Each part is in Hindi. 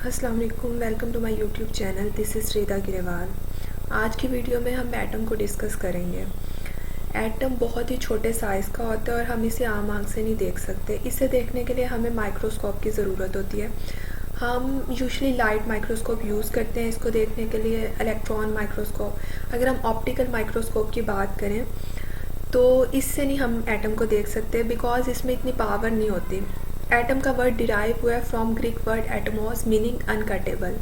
अस्सलाम वालेकुम, welcome to my YouTube channel. This is Shrida Grewal. आज की वीडियो में हम एटम को डिस्कस करेंगे। एटम बहुत ही छोटे साइज़ का होता है और हम इसे आम आँख से नहीं देख सकते। इसे देखने के लिए हमें माइक्रोस्कोप की ज़रूरत होती है। हम यूजुअली लाइट माइक्रोस्कोप यूज़ करते हैं इसको देखने के लिए, इलेक्ट्रॉन माइक्रोस्कोप। अगर हम ऑप्टिकल माइक्रोस्कोप की बात करें तो इससे नहीं हम एटम को देख सकते, बिकॉज इसमें इतनी पावर नहीं होती। एटम का वर्ड डिराइव हुआ है from Greek word atomos meaning uncuttable.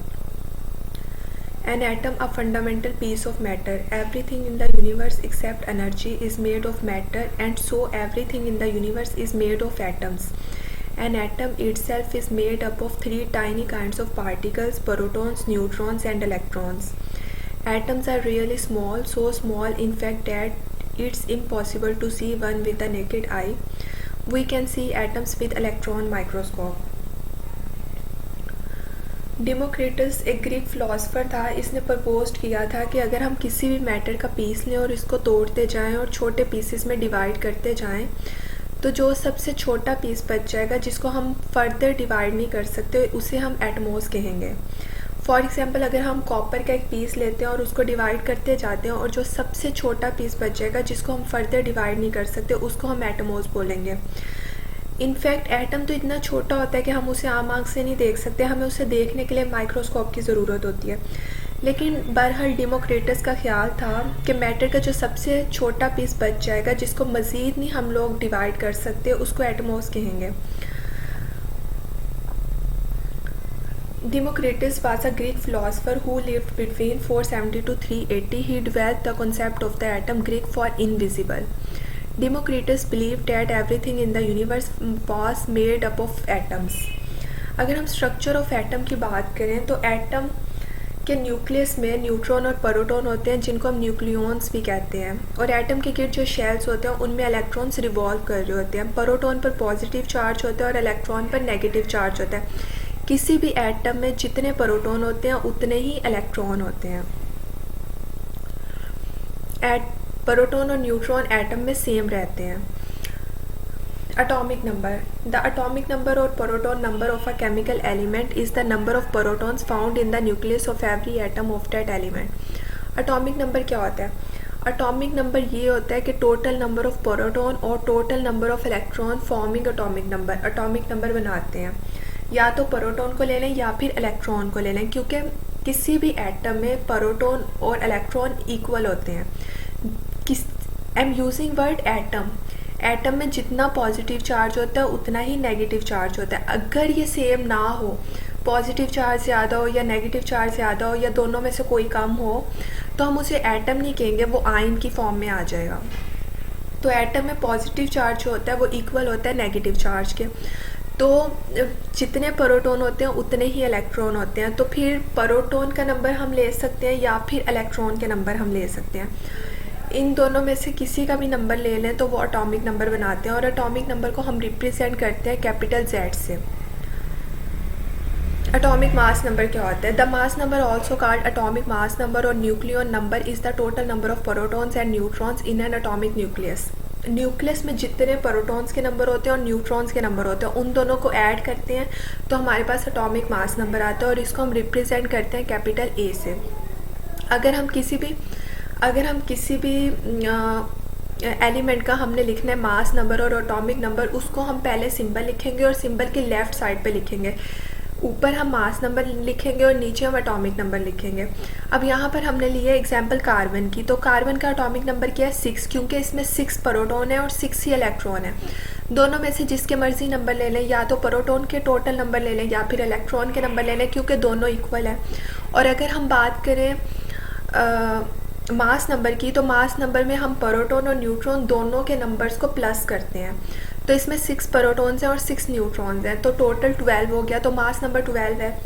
An atom, a fundamental piece of matter. Everything in the universe except energy is made of matter, and so everything in the universe is made of atoms. An atom itself is made up of three tiny kinds of particles: protons, neutrons, and electrons. Atoms are really small, so small in fact that it's impossible to see one with the naked eye. We can see atoms with electron microscope. Democritus एक ग्रीक फिलोसफर था। इसने प्रपोज किया था कि अगर हम किसी भी मैटर का पीस लें और इसको तोड़ते जाएं और छोटे पीसेस में डिवाइड करते जाएं, तो जो सबसे छोटा पीस बच जाएगा जिसको हम फर्दर डिवाइड नहीं कर सकते, उसे हम एटमॉस कहेंगे। फॉर एग्जांपल, अगर हम कॉपर का एक पीस लेते हैं और उसको डिवाइड करते जाते हैं और जो सबसे छोटा पीस बच जाएगा जिसको हम फर्दर डिवाइड नहीं कर सकते, उसको हम एटमॉस बोलेंगे। इनफैक्ट एटम तो इतना छोटा होता है कि हम उसे आम आँख से नहीं देख सकते, हमें उसे देखने के लिए माइक्रोस्कोप की ज़रूरत होती है। लेकिन बहरहाल डेमोक्रिटस का ख्याल था कि मैटर का जो सबसे छोटा पीस बच जाएगा जिसको मज़ीद नहीं हम लोग डिवाइड कर सकते, उसको एटमॉस कहेंगे। Democritus was a Greek philosopher who lived between 470 to 380. He developed the concept of the atom, Greek for invisible. Democritus believed that everything in the universe was made up of atoms. अगर हम स्ट्रक्चर ऑफ एटम की बात करें तो एटम के न्यूक्लियस में न्यूट्रॉन और प्रोटॉन होते हैं, जिनको हम न्यूक्लियॉन्स भी कहते हैं। और एटम के गिर्द जो शेल्स होते हैं उनमें इलेक्ट्रॉन्स रिवॉल्व कर रहे होते हैं। प्रोटॉन पर पॉजिटिव चार्ज होता है और इलेक्ट्रॉन पर नेगेटिव चार्ज होता है। किसी भी एटम में जितने प्रोटॉन होते हैं उतने ही इलेक्ट्रॉन होते हैं। प्रोटॉन और न्यूट्रॉन एटम में सेम रहते हैं। Atomic number. The atomic number or proton number of a chemical element is the number of protons found in the nucleus of every atom of that element. Atomic number क्या होता है? Atomic number ये होता है कि total number of proton और total number of electron forming atomic number. Atomic number बनाते हैं। या तो प्रोटॉन को ले लें या फिर इलेक्ट्रॉन को ले लें, क्योंकि किसी भी एटम में प्रोटॉन और इलेक्ट्रॉन इक्वल होते हैं। I am using word atom. Atom में जितना पॉजिटिव चार्ज होता है उतना ही नेगेटिव चार्ज होता है। अगर ये सेम ना हो, पॉजिटिव चार्ज ज़्यादा हो या नेगेटिव चार्ज ज़्यादा हो या दोनों में से कोई कम हो, तो हम उसे एटम नहीं कहेंगे, वो आयन की फॉर्म में आ जाएगा। तो एटम में पॉजिटिव चार्ज होता है वो इक्वल होता है नेगेटिव चार्ज के। तो जितने प्रोटॉन होते हैं उतने ही इलेक्ट्रॉन होते हैं। तो फिर प्रोटॉन का नंबर हम ले सकते हैं या फिर इलेक्ट्रॉन के नंबर हम ले सकते हैं। इन दोनों में से किसी का भी नंबर ले लें तो वो एटॉमिक नंबर बनाते हैं। और एटॉमिक नंबर को हम रिप्रेजेंट करते हैं कैपिटल Z से। एटॉमिक मास नंबर क्या होता है? The mass number also called atomic mass number और nucleon number is the total number of protons and neutrons in an atomic nucleus. Nucleus में जितने प्रोटॉन्स के नंबर होते हैं और न्यूट्रॉन्स के नंबर होते हैं, उन दोनों को ऐड करते हैं तो हमारे पास एटॉमिक मास नंबर आता है और इसको हम रिप्रेजेंट करते हैं कैपिटल A से। अगर हम किसी भी एलिमेंट का हमने लिखना है मास नंबर और एटॉमिक नंबर, उसको हम पहले सिंबल लिखेंगे और सिंबल के लेफ़्ट साइड पे लिखेंगे। ऊपर हम मास नंबर लिखेंगे और नीचे हम एटॉमिक नंबर लिखेंगे। अब यहाँ पर हमने लिया एग्जांपल कार्बन की, तो कार्बन का एटॉमिक नंबर क्या है? 6, क्योंकि इसमें 6 प्रोटॉन है और 6 ही इलेक्ट्रॉन है। दोनों में से जिसके मर्जी नंबर ले लें, या तो प्रोटॉन के टोटल नंबर ले लें या फिर इलेक्ट्रॉन के नंबर ले लें, क्योंकि दोनों इक्वल है। और अगर हम बात करें मास नंबर की, तो मास नंबर में हम प्रोटॉन और न्यूट्रॉन दोनों के नंबर्स को प्लस करते हैं। तो इसमें 6 प्रोटॉन्स हैं और 6 न्यूट्रॉन्स हैं, तो टोटल 12 हो गया, तो मास नंबर 12 है।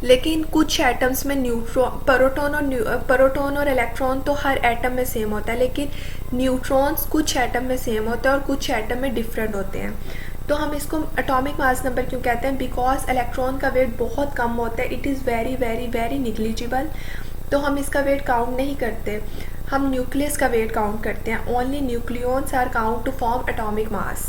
लेकिन कुछ एटम्स में प्रोटॉन और इलेक्ट्रॉन तो हर एटम में सेम होता है, लेकिन न्यूट्रॉन्स कुछ एटम में सेम होता है और कुछ एटम में डिफरेंट होते हैं। तो हम इसको एटॉमिक मास नंबर क्यों कहते हैं? बिकॉज इलेक्ट्रॉन का वेट बहुत कम होता है। It is very very very negligible. तो हम इसका वेट काउंट नहीं करते, हम न्यूक्लियस का वेट काउंट करते हैं। Only nucleons are count to form atomic mass.